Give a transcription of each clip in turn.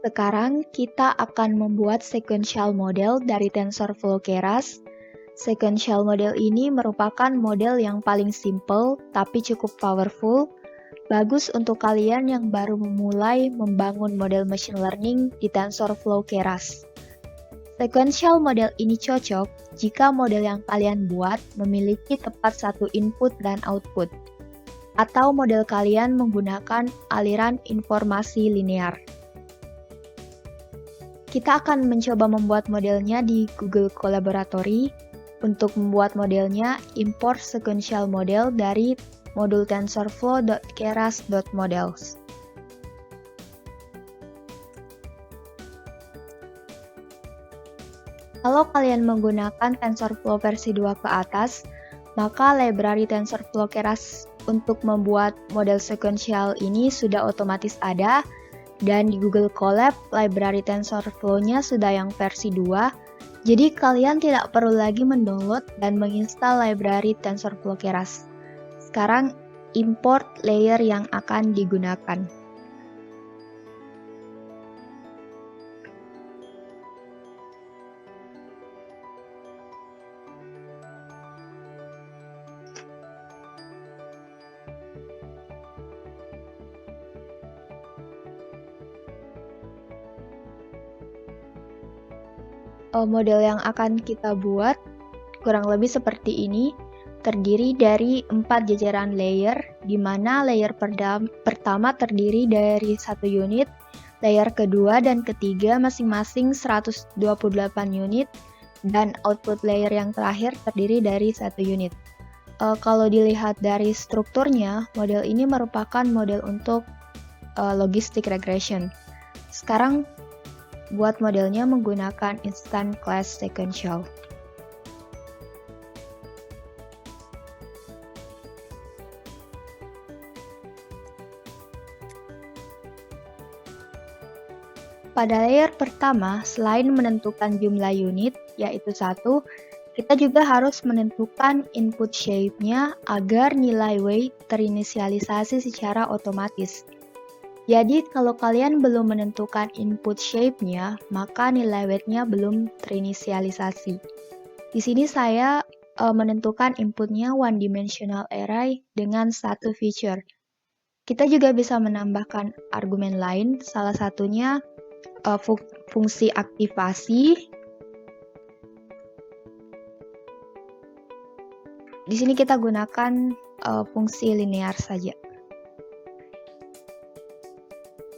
Sekarang kita akan membuat sequential model dari TensorFlow Keras. Sequential model ini merupakan model yang paling simple tapi cukup powerful, bagus untuk kalian yang baru memulai membangun model machine learning di TensorFlow Keras. Sequential model ini cocok jika model yang kalian buat memiliki tepat satu input dan output, atau model kalian menggunakan aliran informasi linear. Kita akan mencoba membuat modelnya di Google Colaboratory. Untuk membuat modelnya, import sequential model dari modul tensorflow.keras.models. Kalau kalian menggunakan TensorFlow versi 2 ke atas, maka library TensorFlow Keras untuk membuat model sequential ini sudah otomatis ada, dan di Google Colab, library TensorFlow-nya sudah yang versi 2, jadi kalian tidak perlu lagi mendownload dan menginstal library TensorFlow Keras. Sekarang import layer yang akan digunakan. Model yang akan kita buat kurang lebih seperti ini, terdiri dari 4 jajaran layer, di mana layer pertama terdiri dari 1 unit, layer kedua dan ketiga masing-masing 128 unit, dan output layer yang terakhir terdiri dari 1 unit. Kalau dilihat dari strukturnya, model ini merupakan model untuk logistic regression. Sekarang buat modelnya menggunakan instant class sequential. Pada layer pertama, selain menentukan jumlah unit, yaitu 1, kita juga harus menentukan input shape-nya agar nilai weight terinisialisasi secara otomatis. Jadi, kalau kalian belum menentukan input shape-nya, maka nilai weight-nya belum terinisialisasi. Di sini saya menentukan inputnya one dimensional array dengan satu feature. Kita juga bisa menambahkan argumen lain, salah satunya fungsi aktivasi. Di sini kita gunakan fungsi linear saja.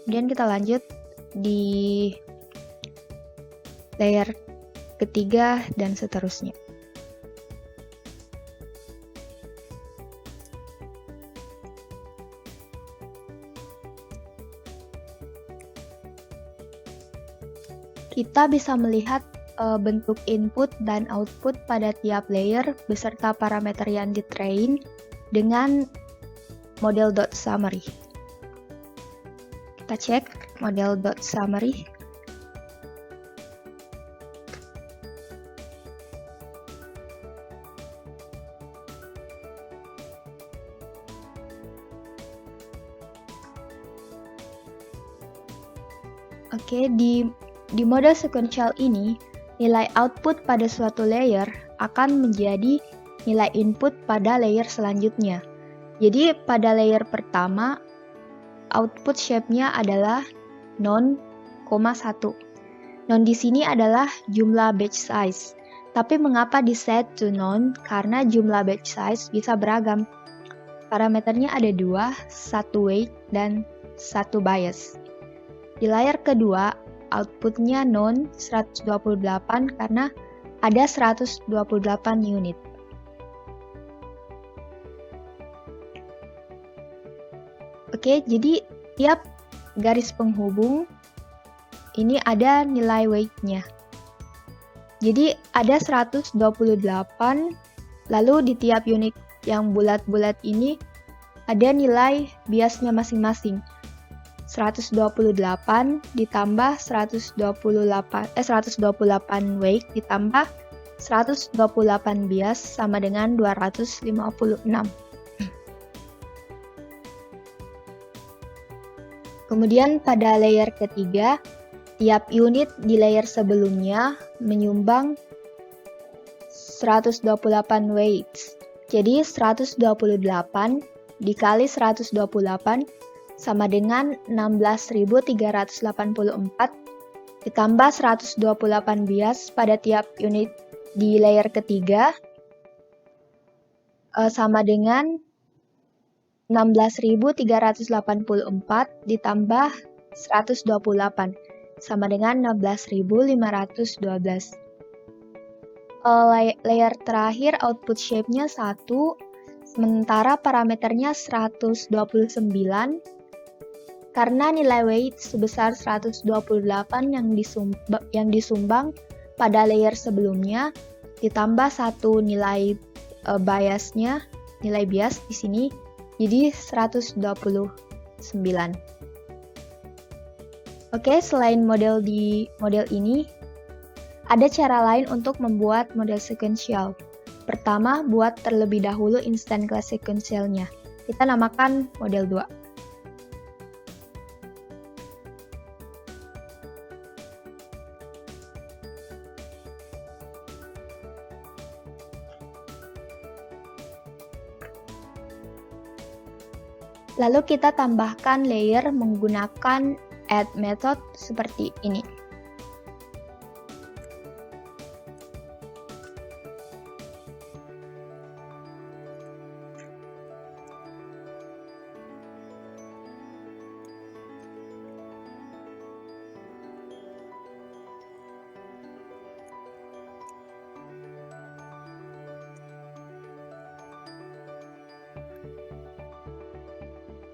Kemudian kita lanjut di layer ketiga dan seterusnya. Kita bisa melihat bentuk input dan output pada tiap layer beserta parameter yang di-train dengan model.summary. Kita cek model.summary. Oke, di model sequential ini, nilai output pada suatu layer akan menjadi nilai input pada layer selanjutnya. Jadi pada layer pertama, output shape-nya adalah non, 1. Non di sini adalah jumlah batch size. Tapi mengapa di set to non? Karena jumlah batch size bisa beragam. Parameternya ada 2, 1 weight dan 1 bias. Di layer kedua, outputnya non 128 karena ada 128 unit. Oke, jadi tiap garis penghubung ini ada nilai weight-nya. Jadi ada 128, lalu di tiap unit yang bulat-bulat ini ada nilai biasnya masing-masing. 128 ditambah 128 weight ditambah 128 bias sama dengan 256. Kemudian pada layer ketiga, tiap unit di layer sebelumnya menyumbang 128 weights. Jadi 128 dikali 128 sama dengan 16.384 ditambah 128 bias pada tiap unit di layer ketiga sama dengan 16.384 ditambah 128 sama dengan 16.512. Layer terakhir output shape-nya 1, sementara parameternya 129 karena nilai weight sebesar 128 yang disumbang pada layer sebelumnya ditambah satu nilai biasnya, nilai bias di sini jadi 129. Oke, selain model ini, ada cara lain untuk membuat model sequential. Pertama, buat terlebih dahulu instant class sequentialnya. Kita namakan model 2. Lalu kita tambahkan layer menggunakan add method seperti ini.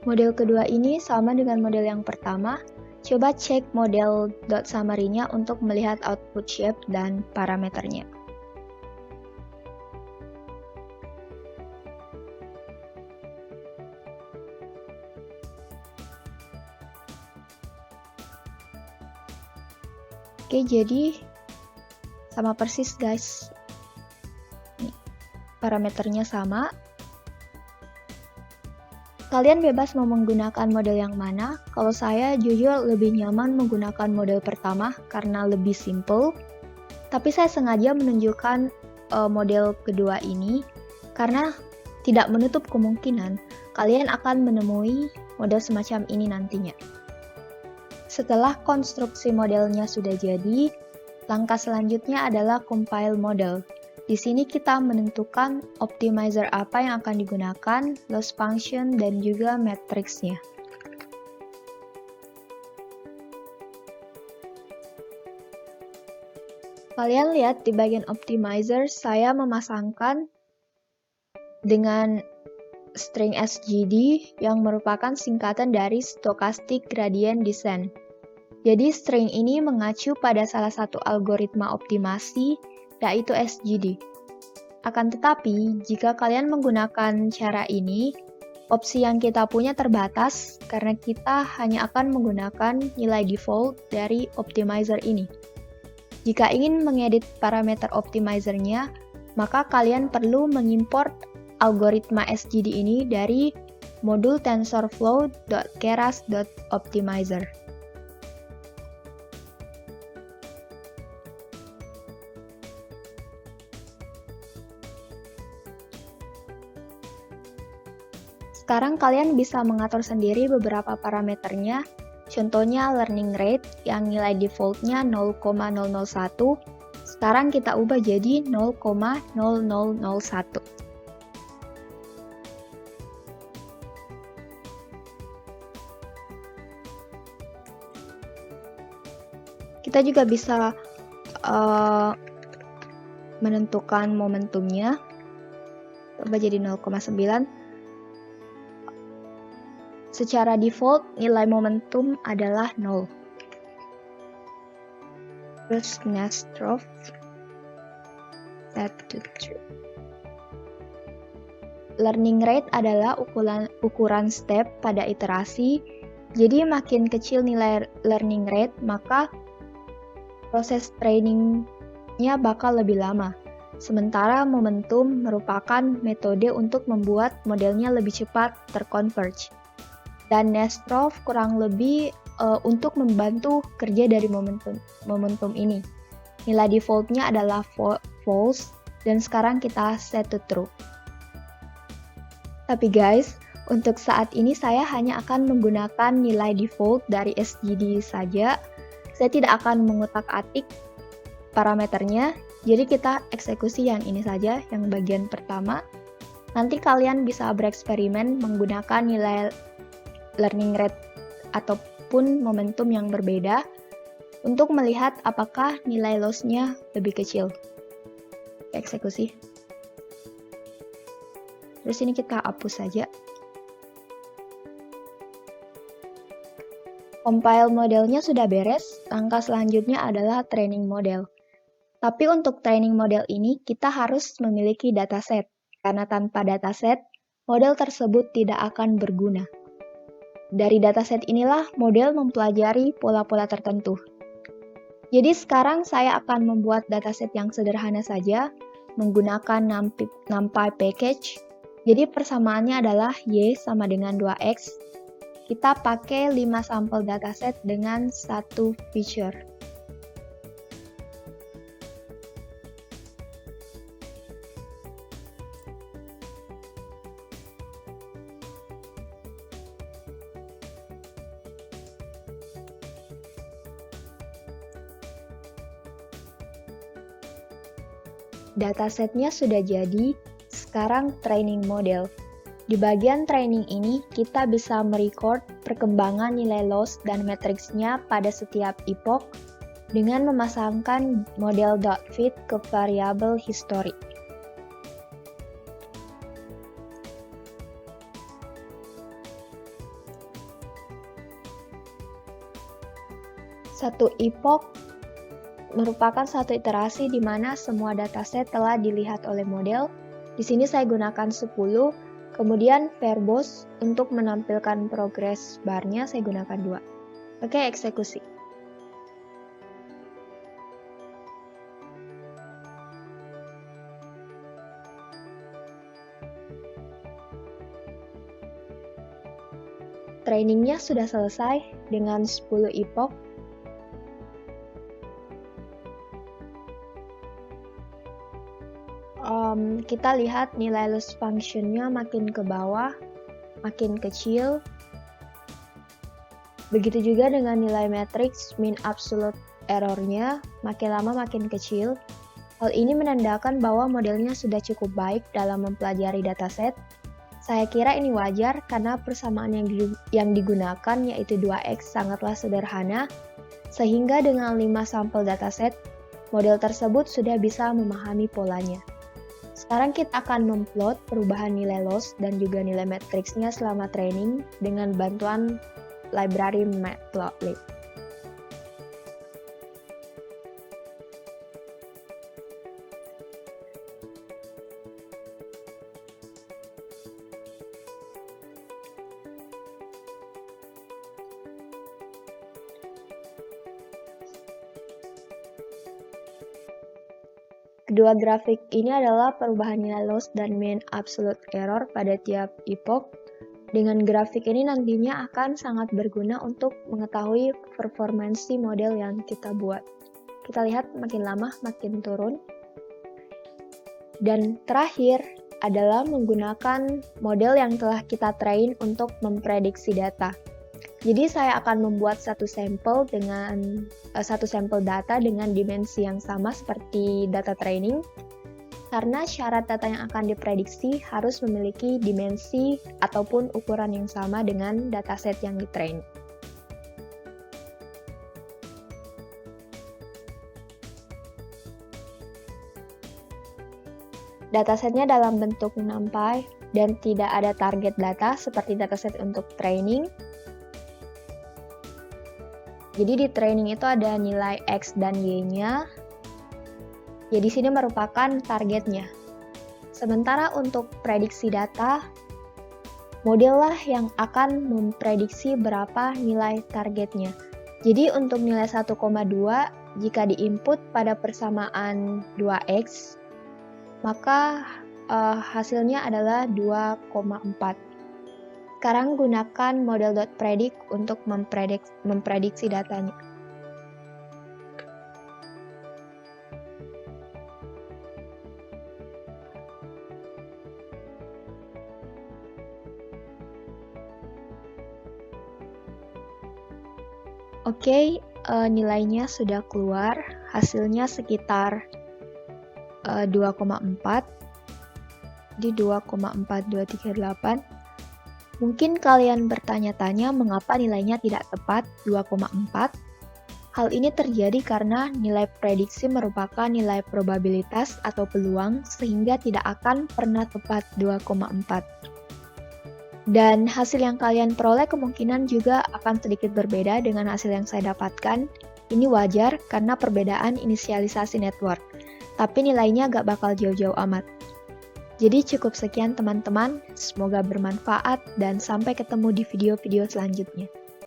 Model kedua ini sama dengan model yang pertama. Coba cek model .summary-nya untuk melihat output shape dan parameternya. Oke, jadi sama persis guys. Nih, parameternya sama. Kalian bebas mau menggunakan model yang mana. Kalau saya jujur lebih nyaman menggunakan model pertama karena lebih simple. Tapi saya sengaja menunjukkan model kedua ini karena tidak menutup kemungkinan kalian akan menemui model semacam ini nantinya. Setelah konstruksi modelnya sudah jadi, langkah selanjutnya adalah compile model. Di sini kita menentukan optimizer apa yang akan digunakan, loss function, dan juga matriksnya. Kalian lihat di bagian optimizer, saya memasangkan dengan string SGD yang merupakan singkatan dari Stochastic Gradient Descent. Jadi string ini mengacu pada salah satu algoritma optimasi, yaitu SGD. Akan tetapi, jika kalian menggunakan cara ini, opsi yang kita punya terbatas karena kita hanya akan menggunakan nilai default dari optimizer ini. Jika ingin mengedit parameter optimizernya, maka kalian perlu mengimport algoritma SGD ini dari modul tensorflow.keras.optimizer. Sekarang kalian bisa mengatur sendiri beberapa parameternya, contohnya learning rate yang nilai defaultnya 0,001, sekarang kita ubah jadi 0,0001. Kita juga bisa menentukan momentumnya, ubah jadi 0,9. Secara default, nilai momentum adalah 0. Terus Nestrov, set to true. Learning rate adalah ukuran step pada iterasi. Jadi makin kecil nilai learning rate, maka proses trainingnya bakal lebih lama. Sementara momentum merupakan metode untuk membuat modelnya lebih cepat terconverge. Dan Nestrov kurang lebih untuk membantu kerja dari momentum ini. Nilai defaultnya adalah false, dan sekarang kita set to true. Tapi guys, untuk saat ini saya hanya akan menggunakan nilai default dari SGD saja. Saya tidak akan mengutak-atik parameternya, jadi kita eksekusi yang ini saja, yang bagian pertama. Nanti kalian bisa bereksperimen menggunakan nilai learning rate ataupun momentum yang berbeda untuk melihat apakah nilai loss-nya lebih kecil. Eksekusi. Terus ini kita hapus saja. Compile modelnya sudah beres, langkah selanjutnya adalah training model. Tapi untuk training model ini, kita harus memiliki dataset, karena tanpa dataset, model tersebut tidak akan berguna. Dari dataset inilah model mempelajari pola-pola tertentu. Jadi sekarang saya akan membuat dataset yang sederhana saja, menggunakan NumPy package. Jadi persamaannya adalah Y sama dengan 2X. Kita pakai 5 sampel dataset dengan satu feature. Datasetnya sudah jadi, sekarang training model. Di bagian training ini, kita bisa merecord perkembangan nilai loss dan matriksnya pada setiap epoch dengan memasangkan model.fit ke variabel history. Satu epoch merupakan satu iterasi di mana semua dataset telah dilihat oleh model. Di sini saya gunakan 10. Kemudian verbose untuk menampilkan progress barnya saya gunakan 2. Oke, eksekusi. Trainingnya sudah selesai dengan 10 epoch. Kita lihat nilai loss function-nya makin ke bawah, makin kecil. Begitu juga dengan nilai matriks mean absolute error-nya, makin lama makin kecil. Hal ini menandakan bahwa modelnya sudah cukup baik dalam mempelajari dataset. Saya kira ini wajar karena persamaan yang digunakan yaitu 2X sangatlah sederhana, sehingga dengan 5 sampel dataset, model tersebut sudah bisa memahami polanya. Sekarang kita akan memplot perubahan nilai loss dan juga nilai matriksnya selama training dengan bantuan library Matplotlib. Kedua grafik ini adalah perubahan nilai loss dan mean absolute error pada tiap epoch. Dengan grafik ini nantinya akan sangat berguna untuk mengetahui performansi model yang kita buat. Kita lihat makin lama makin turun. Dan terakhir adalah menggunakan model yang telah kita train untuk memprediksi data. Jadi saya akan membuat satu sampel data dengan dimensi yang sama seperti data training, karena syarat data yang akan diprediksi harus memiliki dimensi ataupun ukuran yang sama dengan dataset yang ditrain. Datasetnya dalam bentuk NumPy dan tidak ada target data seperti dataset untuk training. Jadi di training itu ada nilai X dan Y-nya. Jadi di sini merupakan targetnya. Sementara untuk prediksi data, modellah yang akan memprediksi berapa nilai targetnya. Jadi untuk nilai 1,2, jika diinput pada persamaan 2X, maka hasilnya adalah 2,4. sekarang gunakan model.predict untuk memprediksi datanya. Oke, nilainya sudah keluar, hasilnya sekitar 2,4 di 2,4238. Mungkin kalian bertanya-tanya mengapa nilainya tidak tepat 2,4. Hal ini terjadi karena nilai prediksi merupakan nilai probabilitas atau peluang sehingga tidak akan pernah tepat 2,4. Dan hasil yang kalian peroleh kemungkinan juga akan sedikit berbeda dengan hasil yang saya dapatkan. Ini wajar karena perbedaan inisialisasi network, tapi nilainya gak bakal jauh-jauh amat. Jadi cukup sekian teman-teman, semoga bermanfaat dan sampai ketemu di video-video selanjutnya.